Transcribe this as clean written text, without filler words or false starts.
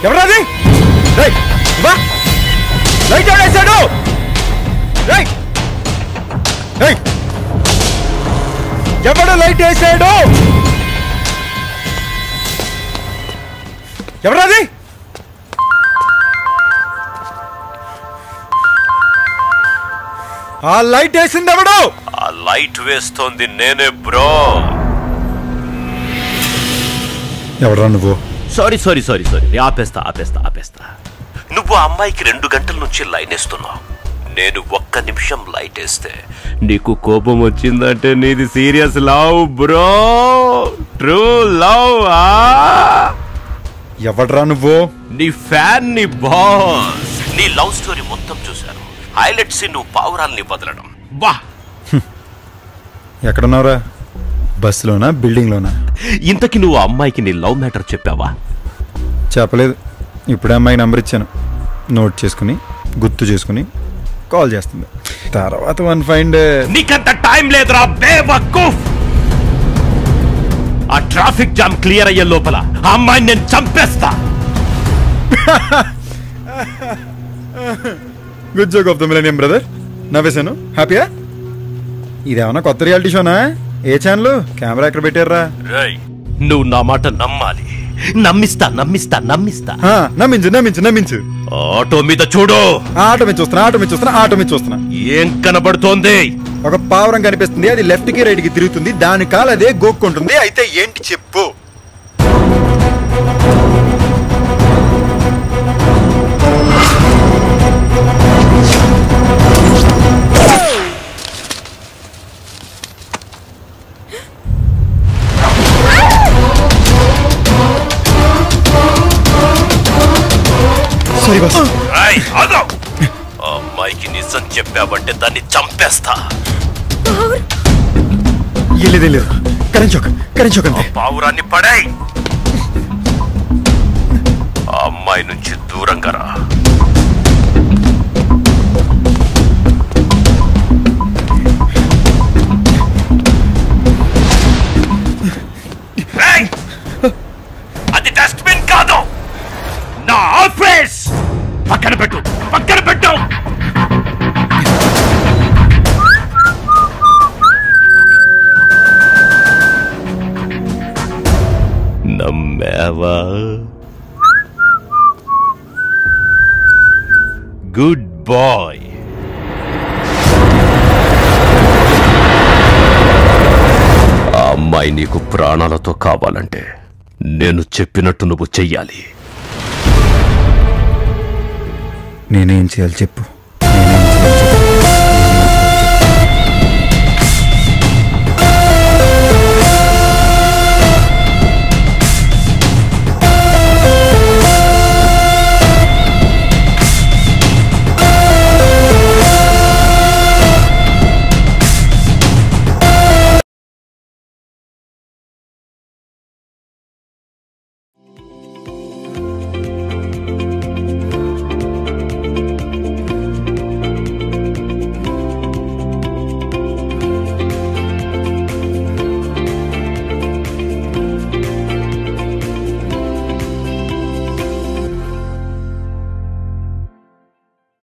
ఎవరది? లైట్ ఎవడేశాడు? ఎవడు లైట్ వేసాడు? ఎవరది? ఆ లైట్ వేసింది ఎవడు? ఆ లైట్ వేస్తోంది నేనే బ్రో. ఎవరా నువ్వు? సారీ ఆపేస్తా. నువ్వు ఆ అమ్మాయికి 2 గంటల నుంచి లైన్ వేస్తున్నావు. నేను 1 నిమిషం లైట్ వేస్తే నీకు కోపం వచ్చిందంటే నీది serious love bro, true love. ఎవడ్రా నువ్వు? నీ ఫ్యాన్, నీ బాస్. నీ లవ్ స్టోరీ మొత్తం చూశాను. హైలైట్స్ నువ్వు పావురాల్ని వదలడం. బా, ఎక్కడున్నావురా? బస్సులోనా, బిల్డింగ్ లోనా? ఇంతకి నువ్వు అమ్మాయికి నీ లవ్ మ్యాటర్ చెప్పావా? చెప్పలేదు. ఇప్పుడే అమ్మాయి నంబర్ ఇచ్చాను. నోట్ చేసుకుని గుర్తు చేసుకుని కాల్ చేస్తుంది. తర్వాత వన్ ఫైండ్. నీకంత టైం లేదురా బేవకూఫ్. ఆ ట్రాఫిక్ జామ్ క్లియర్ అయ్యే లోపల ఆ అమ్మాయిని నేను చంపేస్తా. Good joke of the millennium brother. నవ్వేశాను. హ్యాపీయా? ఇదేమన్నా కొత్త రియాలిటీ షోనా? ఏ ఛానల్? కెమెరా ఎక్కడ పెట్టారా? నువ్వు నా మాట నమ్మాలి. నమ్మిస్తా. నమ్మించు. ఆటో మీద చూడు. ఆటో మీద చూస్తున్నా. ఏం కనబడుతోంది? ఒక పావురం కనిపిస్తుంది. అది లెఫ్ట్ కి రైట్ కి తిరుగుతుంది. దాని కాలు అదే గోక్కుంటుంది. అయితే ఏంటి చెప్పు? అమ్మాయికి నిజం చెప్పావంటే దాన్ని చంపేస్తా. లేదు కరెంట్ పావురాన్ని పడాయి. ఆ అమ్మాయి నుంచి దూరంగా రా. అది డస్ట్బిన్ కాదు, నా ఆఫీస్. పక్కన పెట్టు. నమ్మావా? Good boy. ఆ అమ్మాయి నీకు ప్రాణాలతో కావాలంటే నేను చెప్పినట్టు నువ్వు చెయ్యాలి. నేనేం చేయాలి చెప్పు?